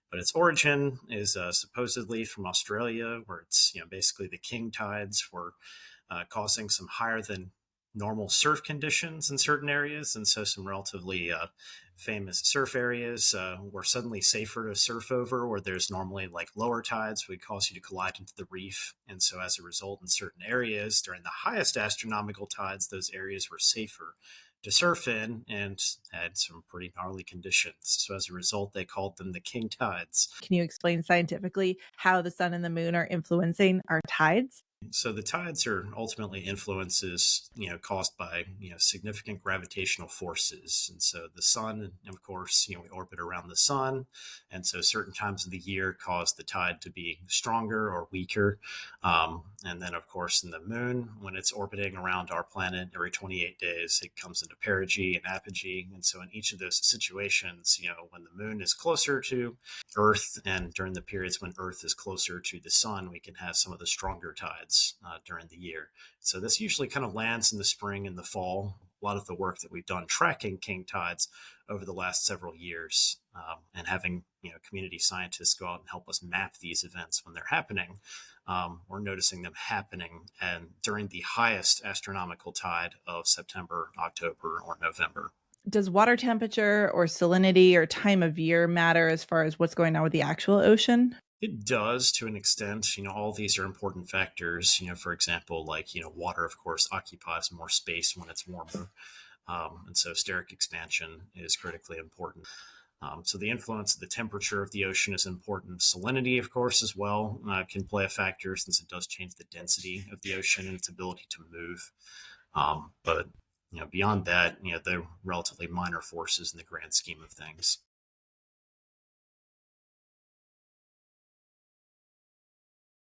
But its origin is supposedly from Australia, where it's basically the king tides were causing some higher than normal surf conditions in certain areas, and so some relatively famous surf areas were suddenly safer to surf over, where there's normally like lower tides would cause you to collide into the reef. And so as a result, in certain areas during the highest astronomical tides, those areas were safer to surf in and had some pretty gnarly conditions. So as a result, they called them the king tides. Can you explain scientifically how the sun and the moon are influencing our tides? So the tides are ultimately influences, caused by, significant gravitational forces. And so the sun, of course, we orbit around the sun. And so certain times of the year cause the tide to be stronger or weaker. And then, of course, in the moon, when it's orbiting around our planet every 28 days, it comes into perigee and apogee. And so in each of those situations, when the moon is closer to Earth, and during the periods when Earth is closer to the sun, we can have some of the stronger tides during the year. So this usually kind of lands in the spring and the fall. A lot of the work that we've done tracking king tides over the last several years, and having community scientists go out and help us map these events when they're happening, we're noticing them happening and during the highest astronomical tide of September, October, or November. Does water temperature or salinity or time of year matter as far as what's going on with the actual ocean? It does to an extent. All these are important factors. For example, like, water, of course, occupies more space when it's warmer. And so steric expansion is critically important. So the influence of the temperature of the ocean is important. Salinity, of course, as well, can play a factor since it does change the density of the ocean and its ability to move. But beyond that, they're relatively minor forces in the grand scheme of things.